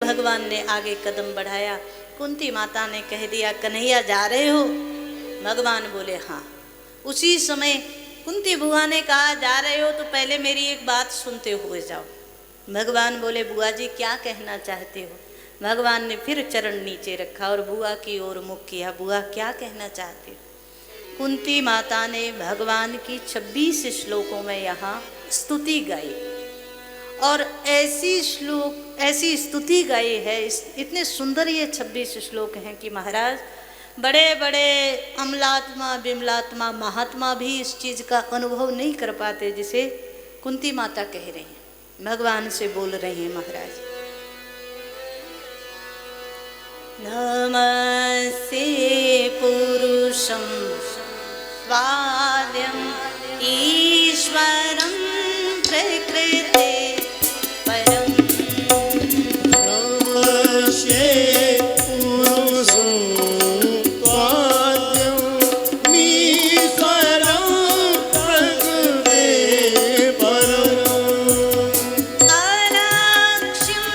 भगवान ने आगे कदम बढ़ाया। कुंती माता ने कह दिया, कन्हैया जा रहे हो? भगवान बोले हाँ। उसी समय कुंती बुआ ने कहा, जा रहे हो तो पहले मेरी एक बात सुनते हुए जाओ। भगवान बोले, बुआ जी क्या कहना चाहते हो? भगवान ने फिर चरण नीचे रखा और बुआ की ओर मुख किया। बुआ क्या कहना चाहते हो? कुंती माता ने भगवान की 26 श्लोकों में यहाँ स्तुति गाई और ऐसी स्तुति गाई है, इतने सुंदर ये 26 श्लोक हैं कि महाराज बड़े बड़े अमलात्मा विमलात्मा महात्मा भी इस चीज़ का अनुभव नहीं कर पाते जिसे कुंती माता कह रही हैं, भगवान से बोल रही हैं। महाराज नमस्ते पुरुषं स्वाद्यं ईश्वरं प्रकृते परं। नमस्ते पुरुषं स्वाद्यं ईश्वरं प्रकृते परं। अलक्ष्यं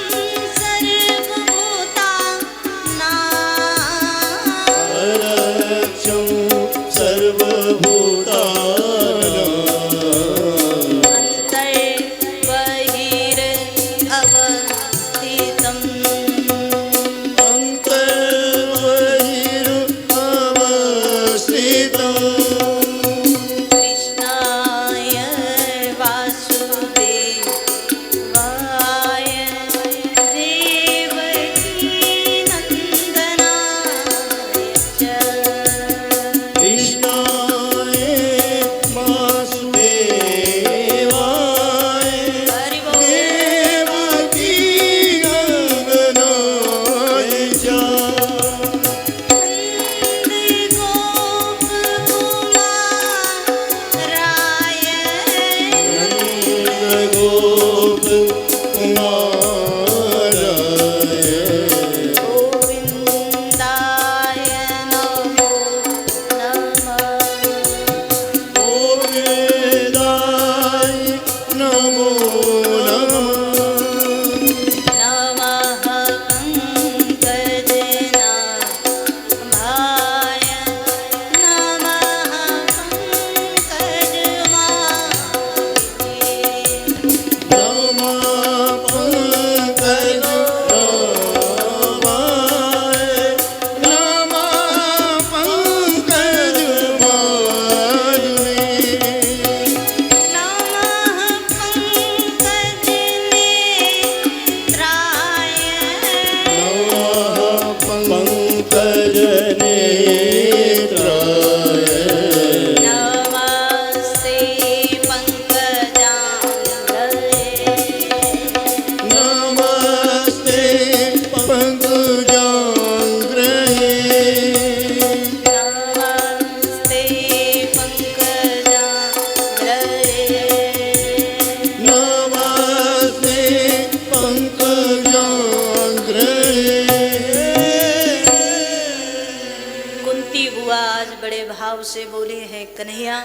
से बोले हैं, कन्हैया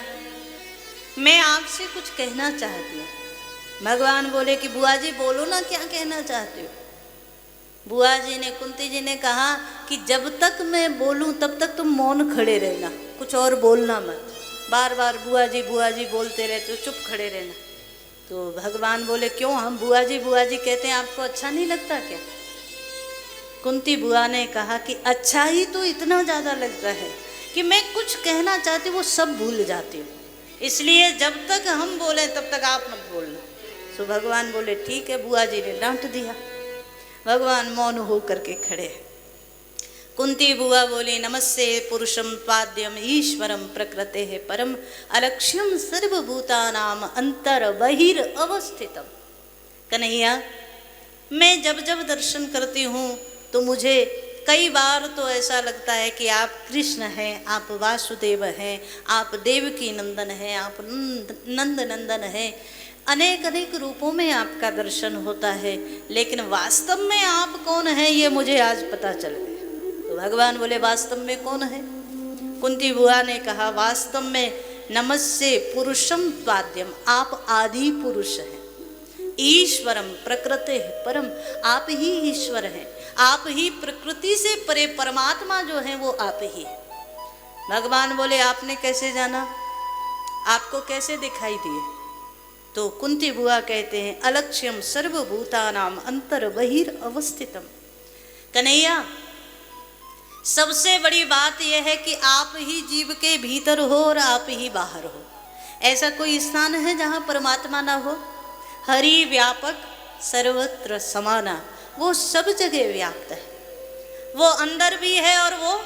मैं आपसे कुछ कहना चाहती हूँ। भगवान बोले कि बुआ जी बोलो ना, क्या कहना चाहते हो? बुआ जी ने, कुंती जी ने कहा कि जब तक मैं बोलूं तब तक तुम मौन खड़े रहना, कुछ और बोलना मत। बार बार बुआ जी बोलते रहते हो, चुप खड़े रहना। तो भगवान बोले क्यों, हम बुआ जी कहते हैं, आपको अच्छा नहीं लगता क्या? कुंती बुआ ने कहा कि अच्छा ही तो इतना ज़्यादा लगता है कि मैं कुछ कहना चाहती वो सब भूल जाती हूँ, इसलिए जब तक हम बोले तब तक आप मत बोलना। तो भगवान बोले ठीक है। बुआ जी ने डांट दिया। भगवान मौन हो करके खड़े हैं। कुंती बुआ बोली, नमस्ते पुरुषम पाद्यम ईश्वरम प्रकृते है परम अलक्ष्यम सर्वभूतानाम अंतर बहिर अवस्थितम। कन्हैया मैं जब जब दर्शन करती हूँ तो मुझे कई बार तो ऐसा लगता है कि आप कृष्ण हैं, आप वासुदेव हैं, आप देवकी नंदन हैं, आप नंद नंदन हैं, अनेक अनेक रूपों में आपका दर्शन होता है, लेकिन वास्तव में आप कौन है ये मुझे आज पता चल गया। तो भगवान बोले वास्तव में कौन है? कुंती बुआ ने कहा वास्तव में नमस्ते पुरुषम पाद्यम, आप आदि पुरुष हैं। ईश्वरम प्रकृति परम, आप ही ईश्वर हैं, आप ही प्रकृति से परे परमात्मा जो है वो आप ही है। भगवान बोले आपने कैसे जाना, आपको कैसे दिखाई दिए? तो कुंती बुआ कहते हैं अलक्ष्यम सर्वभूतानाम अंतर बहिर अवस्थितम। कन्हैया सबसे बड़ी बात यह है कि आप ही जीव के भीतर हो और आप ही बाहर हो। ऐसा कोई स्थान है जहाँ परमात्मा ना हो? हरि व्यापक सर्वत्र समाना, वो सब जगह व्याप्त है, वो अंदर भी है और वो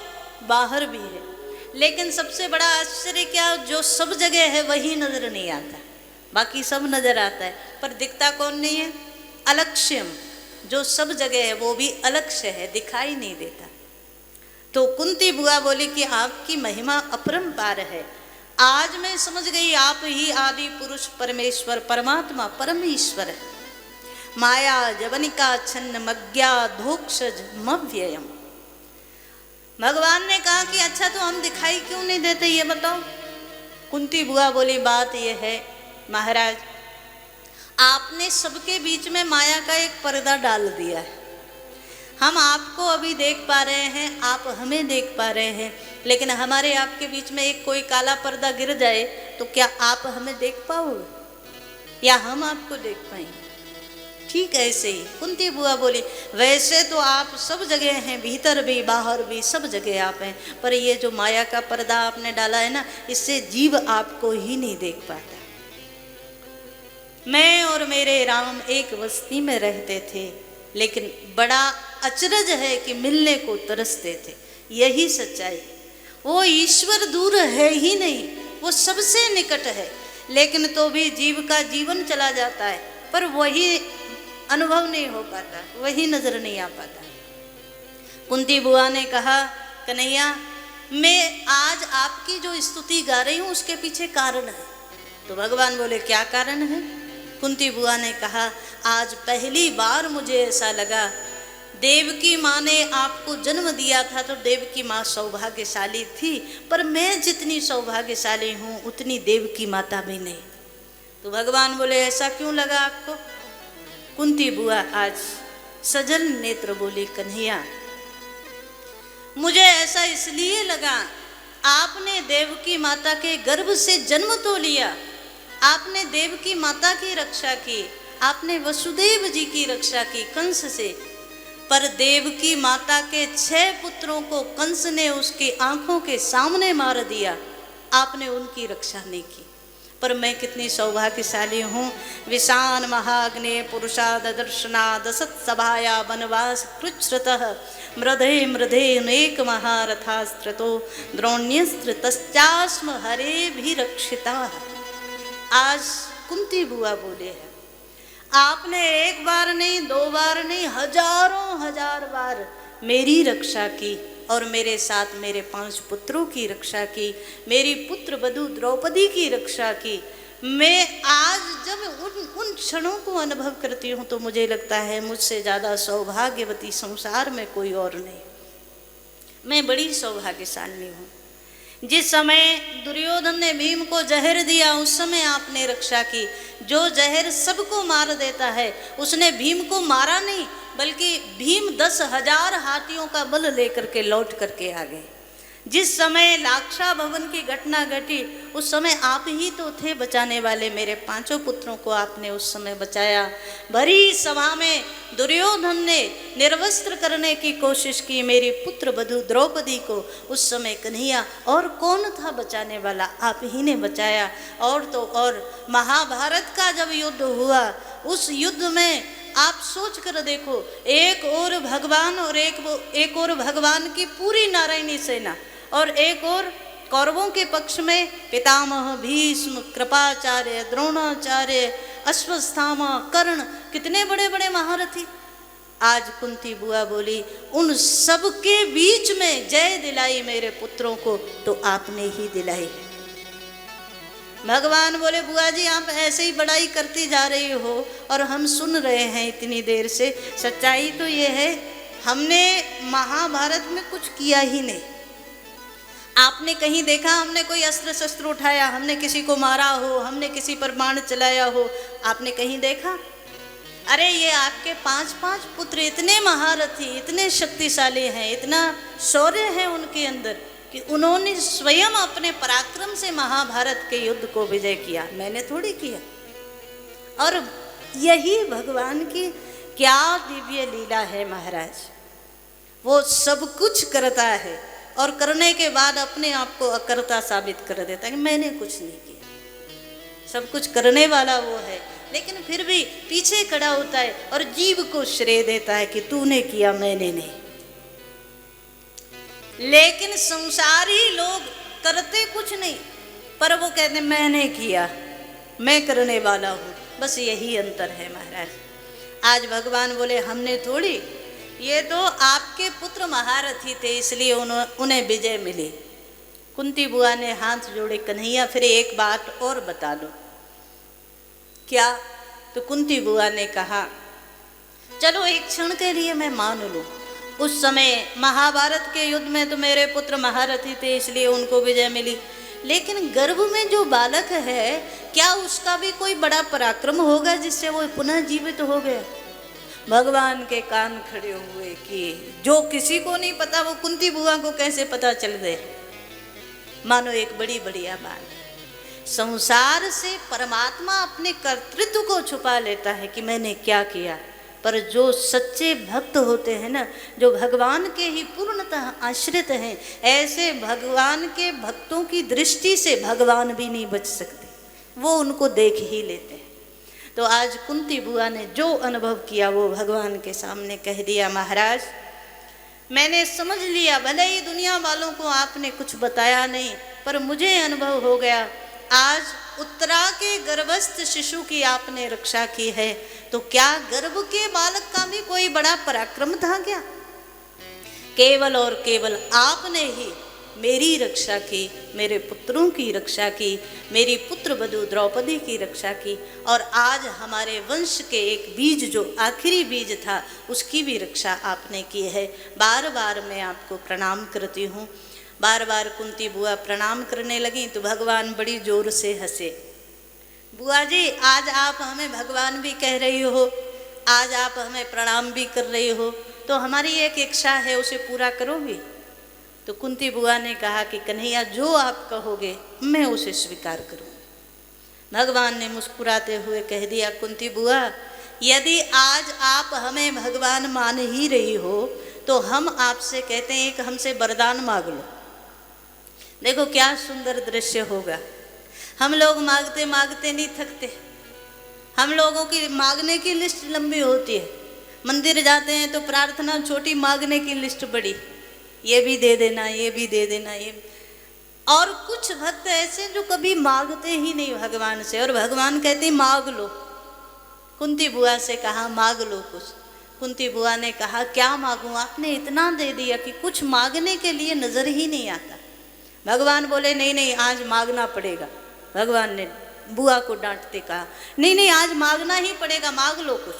बाहर भी है। लेकिन सबसे बड़ा आश्चर्य क्या, जो सब जगह है वही नजर नहीं आता, बाकी सब नजर आता है पर दिखता कौन नहीं है? अलक्ष्यम, जो सब जगह है वो भी अलक्ष्य है, दिखाई नहीं देता। तो कुंती बुआ बोली कि आपकी महिमा अपरंपार है। आज मैं समझ गई आप ही आदि पुरुष परमेश्वर परमात्मा परम ईश्वर है। माया जवनिका छन्न मज्ञा धोक्षज मव्ययम। भगवान ने कहा कि अच्छा तो हम दिखाई क्यों नहीं देते ये बताओ। कुंती बुआ बोली बात ये है महाराज, आपने सबके बीच में माया का एक पर्दा डाल दिया है। हम आपको अभी देख पा रहे हैं, आप हमें देख पा रहे हैं, लेकिन हमारे आपके बीच में एक कोई काला पर्दा गिर जाए तो क्या आप हमें देख पाओगे या हम आपको देख पाएंगे? ठीक ऐसे ही कुंती बुआ बोली वैसे तो आप सब जगह हैं, भीतर भी बाहर भी सब जगह आप हैं, पर ये जो माया का पर्दा आपने डाला है ना, इससे जीव आपको ही नहीं देख पाता। मैं और मेरे राम एक बस्ती में रहते थे, लेकिन बड़ा अचरज है कि मिलने को तरसते थे। यही सच्चाई, वो ईश्वर दूर है ही नहीं, वो सबसे निकट है, लेकिन तो भी जीव का जीवन चला जाता है पर वही अनुभव नहीं हो पाता, वही नजर नहीं आ पाता। कुंती बुआ ने कहा कन्हैया मैं आज आपकी जो स्तुति गा रही हूँ उसके पीछे कारण है। तो भगवान बोले क्या कारण है? कुंती बुआ ने कहा आज पहली बार मुझे ऐसा लगा, देवकी माँ ने आपको जन्म दिया था तो देवकी माँ सौभाग्यशाली थी, पर मैं जितनी सौभाग्यशाली हूँ उतनी देवकी माता भी नहीं। तो भगवान बोले ऐसा क्यों लगा आपको? कुंती बुआ आज सजल नेत्र बोली कन्हैया मुझे ऐसा इसलिए लगा, आपने देवकी माता के गर्भ से जन्म तो लिया, आपने देवकी माता की रक्षा की, आपने वसुदेव जी की रक्षा की कंस से, पर देवकी माता के 6 पुत्रों को कंस ने उसकी आंखों के सामने मार दिया, आपने उनकी रक्षा नहीं की। पर मैं कितनी सौभाग्यशाली हूँ, विशान महाग्ने पुरुषाद दर्शनाद सत्सभाया वनवास कृच्छ्रतः मृधे मृधे अनेक महारथास्त्रतो द्रोण्यस्त्रतश्चास्म हरे भी रक्षिता। आज कुंती बुआ बोले हैं आपने एक बार नहीं 2 बार नहीं हजारों हजार बार मेरी रक्षा की और मेरे साथ मेरे 5 पुत्रों की रक्षा की, मेरी पुत्र वधू द्रौपदी की रक्षा की। मैं आज जब उन क्षणों को अनुभव करती हूँ तो मुझे लगता है मुझसे ज़्यादा सौभाग्यवती संसार में कोई और नहीं। मैं बड़ी सौभाग्यशाली हूँ। जिस समय दुर्योधन ने भीम को जहर दिया उस समय आपने रक्षा की। जो जहर सबको मार देता है उसने भीम को मारा नहीं, बल्कि भीम 10,000 हाथियों का बल लेकर के लौट करके आ गए। जिस समय लाक्षा भवन की घटना घटी उस समय आप ही तो थे बचाने वाले, मेरे 5 पुत्रों को आपने उस समय बचाया। भरी सभा में दुर्योधन ने निर्वस्त्र करने की कोशिश की मेरी पुत्र वधू द्रौपदी को, उस समय कन्हैया और कौन था बचाने वाला, आप ही ने बचाया। और तो और महाभारत का जब युद्ध हुआ उस युद्ध में आप सोच कर देखो, एक और भगवान और एक और भगवान की पूरी नारायणी सेना और एक और कौरवों के पक्ष में पितामह भीष्म कृपाचार्य द्रोणाचार्य अश्वत्थामा कर्ण, कितने बड़े बड़े महारथी। आज कुंती बुआ बोली उन सब के बीच में जय दिलाई मेरे पुत्रों को तो आपने ही दिलाई। भगवान बोले बुआ जी आप ऐसे ही बड़ाई करती जा रही हो और हम सुन रहे हैं इतनी देर से। सच्चाई तो ये है हमने महाभारत में कुछ किया ही नहीं। आपने कहीं देखा हमने कोई अस्त्र शस्त्र उठाया, हमने किसी को मारा हो, हमने किसी पर बाण चलाया हो, आपने कहीं देखा? अरे ये आपके 5 पुत्र इतने महारथी, इतने शक्तिशाली हैं, इतना शौर्य है उनके अंदर कि उन्होंने स्वयं अपने पराक्रम से महाभारत के युद्ध को विजय किया, मैंने थोड़ी किया। और यही भगवान की क्या दिव्य लीला है महाराज। वो सब कुछ करता है और करने के बाद अपने आप को अकर्ता साबित कर देता है कि मैंने कुछ नहीं किया। सब कुछ करने वाला वो है, लेकिन फिर भी पीछे खड़ा होता है और जीव को श्रेय देता है कि तूने किया, मैंने नहीं। लेकिन संसारी लोग करते कुछ नहीं, पर वो कहते मैंने किया, मैं करने वाला हूँ। बस यही अंतर है महाराज। आज भगवान बोले हमने थोड़ी, ये तो आपके पुत्र महारथी थे इसलिए उन्हें विजय मिली। कुंती बुआ ने हाथ जोड़े, कन्हैया फिर एक बात और बता दो। क्या? तो कुंती बुआ ने कहा चलो एक क्षण के लिए मैं मान लूं, उस समय महाभारत के युद्ध में तो मेरे पुत्र महारथी थे इसलिए उनको विजय मिली, लेकिन गर्भ में जो बालक है क्या उसका भी कोई बड़ा पराक्रम होगा जिससे वो पुनः जीवित हो गया? भगवान के कान खड़े हुए कि जो किसी को नहीं पता वो कुंती बुआ को कैसे पता चल गए। मानो एक बड़ी बढ़िया बात। संसार से परमात्मा अपने कर्तृत्व को छुपा लेता है कि मैंने क्या किया, पर जो सच्चे भक्त होते हैं ना, जो भगवान के ही पूर्णतः आश्रित हैं, ऐसे भगवान के भक्तों की दृष्टि से भगवान भी नहीं बच सकते, वो उनको देख ही लेते हैं। तो आज कुंती बुआ ने जो अनुभव किया वो भगवान के सामने कह दिया, महाराज मैंने समझ लिया, भले ही दुनिया वालों को आपने कुछ बताया नहीं, पर मुझे अनुभव हो गया। आज उत्तरा के गर्भस्थ शिशु की आपने रक्षा की है, तो क्या गर्भ के बालक का भी कोई बड़ा पराक्रम था क्या? केवल और केवल आपने ही मेरी रक्षा की, मेरे पुत्रों की रक्षा की, मेरी पुत्र वधू द्रौपदी की रक्षा की, और आज हमारे वंश के एक बीज जो आखिरी बीज था उसकी भी रक्षा आपने की है। बार बार मैं आपको प्रणाम करती हूँ। बार बार कुंती बुआ प्रणाम करने लगी तो भगवान बड़ी जोर से हंसे। बुआ जी आज आप हमें भगवान भी कह रही हो, आज आप हमें प्रणाम भी कर रही हो, तो हमारी एक इच्छा है उसे पूरा करोगी? तो कुंती बुआ ने कहा कि कन्हैया जो आप कहोगे मैं उसे स्वीकार करूँ। भगवान ने मुस्कुराते हुए कह दिया, कुंती बुआ यदि आज आप हमें भगवान मान ही रही हो तो हम आपसे कहते हैं कि हमसे वरदान मांग लो। देखो क्या सुंदर दृश्य होगा। हम लोग मांगते मांगते नहीं थकते, हम लोगों की मांगने की लिस्ट लंबी होती है। मंदिर जाते हैं तो प्रार्थना छोटी, मांगने की लिस्ट बड़ी, ये भी दे देना, ये भी दे देना, ये भी। और कुछ भक्त ऐसे जो कभी मांगते ही नहीं भगवान से, और भगवान कहते मांग लो। कुंती बुआ से कहा मांग लो कुछ। कुंती बुआ ने कहा क्या मांगूं, आपने इतना दे दिया कि कुछ मांगने के लिए नजर ही नहीं आता। भगवान बोले नहीं नहीं आज मांगना पड़ेगा। भगवान ने बुआ को डांटते कहा नहीं नहीं आज मांगना ही पड़ेगा, मांग लो कुछ।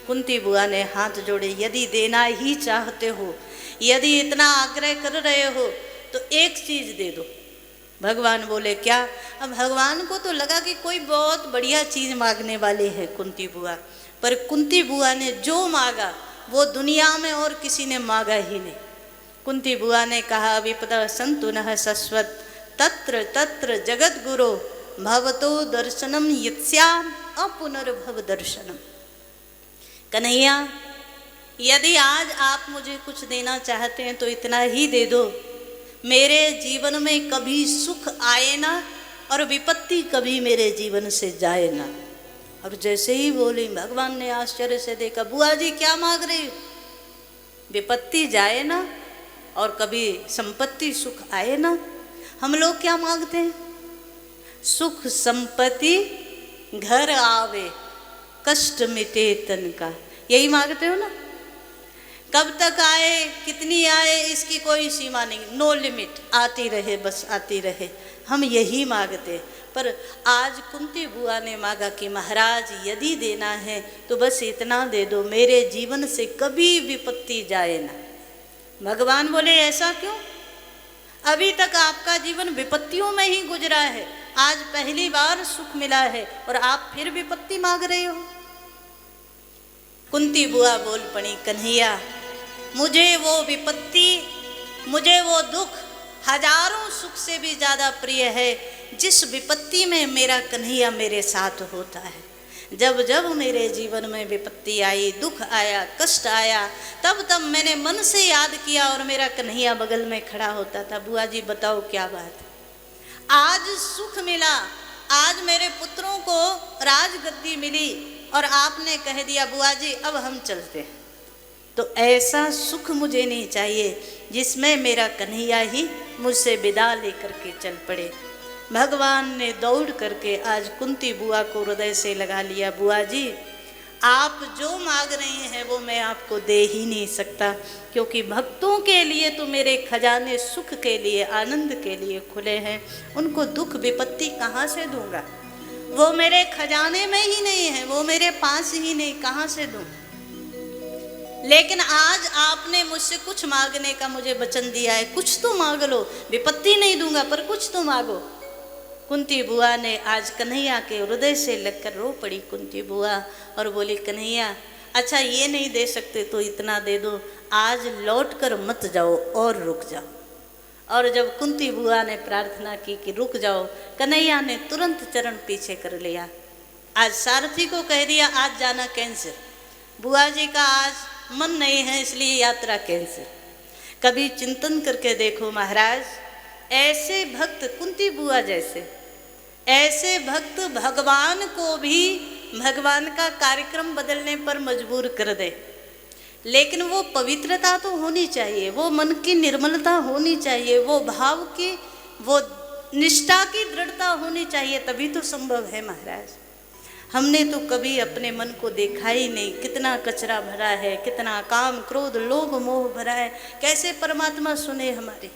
कुंती बुआ ने हाथ जोड़े, यदि देना ही चाहते हो, यदि इतना आग्रह कर रहे हो तो एक चीज दे दो। भगवान बोले क्या? अब भगवान को तो लगा कि कोई बहुत बढ़िया चीज मांगने वाले हैं कुंती बुआ, पर कुंती बुआ ने जो मांगा वो दुनिया में और किसी ने मांगा ही नहीं। कुंती बुआ ने कहा विपदा संतु नः शश्वत तत्र तत्र जगत गुरो भवतो दर्शनम यत्स्याम अपुनर्भव दर्शनम। कन्हैया यदि आज आप मुझे कुछ देना चाहते हैं तो इतना ही दे दो, मेरे जीवन में कभी सुख आए ना और विपत्ति कभी मेरे जीवन से जाए ना। और जैसे ही बोली भगवान ने आश्चर्य से देखा, बुआ जी क्या मांग रही हो? विपत्ति जाए ना और कभी संपत्ति सुख आए ना। हम लोग क्या मांगते हैं? सुख संपत्ति घर आवे कष्ट मिटे तन का, यही मांगते हो ना। कब तक आए, कितनी आए, इसकी कोई सीमा नहीं, नो लिमिट, आती रहे बस आती रहे, हम यही मांगते। पर आज कुंती बुआ ने मांगा कि महाराज यदि देना है तो बस इतना दे दो, मेरे जीवन से कभी विपत्ति जाए ना। भगवान बोले ऐसा क्यों? अभी तक आपका जीवन विपत्तियों में ही गुजरा है, आज पहली बार सुख मिला है और आप फिर विपत्ति मांग रहे हो। कुंती बुआ बोल पड़ी, कन्हैया मुझे वो विपत्ति, मुझे वो दुख हजारों सुख से भी ज़्यादा प्रिय है जिस विपत्ति में मेरा कन्हैया मेरे साथ होता है। जब जब मेरे जीवन में विपत्ति आई, दुख आया, कष्ट आया, तब तब मैंने मन से याद किया और मेरा कन्हैया बगल में खड़ा होता था। बुआ जी बताओ क्या बात है, आज सुख मिला, आज मेरे पुत्रों को राजगद्दी मिली और आपने कह दिया बुआ जी अब हम चलते हैं। तो ऐसा सुख मुझे नहीं चाहिए जिसमें मेरा कन्हैया ही मुझसे विदा लेकर के चल पड़े। भगवान ने दौड़ करके आज कुंती बुआ को हृदय से लगा लिया। बुआ जी आप जो मांग रही हैं वो मैं आपको दे ही नहीं सकता, क्योंकि भक्तों के लिए तो मेरे खजाने सुख के लिए, आनंद के लिए खुले हैं। उनको दुख विपत्ति कहाँ से दूंगा, वो मेरे खजाने में ही नहीं है, वो मेरे पास ही नहीं, कहाँ से दूं। लेकिन आज आपने मुझसे कुछ मांगने का मुझे वचन दिया है, कुछ तो मांग लो, विपत्ति नहीं दूंगा पर कुछ तो मांगो। कुंती बुआ ने आज कन्हैया के हृदय से लगकर रो पड़ी कुंती बुआ और बोली, कन्हैया अच्छा ये नहीं दे सकते तो इतना दे दो, आज लौट कर मत जाओ और रुक जाओ। और जब कुंती बुआ ने प्रार्थना की कि रुक जाओ, कन्हैया ने तुरंत चरण पीछे कर लिया। आज सारथी को कह दिया आज जाना कैंसिल, बुआ जी का आज मन नहीं है इसलिए यात्रा कैंसिल। कभी चिंतन करके देखो महाराज, ऐसे भक्त कुंती बुआ जैसे, ऐसे भक्त भगवान को भी भगवान का कार्यक्रम बदलने पर मजबूर कर दे। लेकिन वो पवित्रता तो होनी चाहिए, वो मन की निर्मलता होनी चाहिए, वो भाव की, वो निष्ठा की दृढ़ता होनी चाहिए, तभी तो संभव है महाराज। हमने तो कभी अपने मन को देखा ही नहीं, कितना कचरा भरा है, कितना काम क्रोध लोभ मोह भरा है, कैसे परमात्मा सुने हमारे।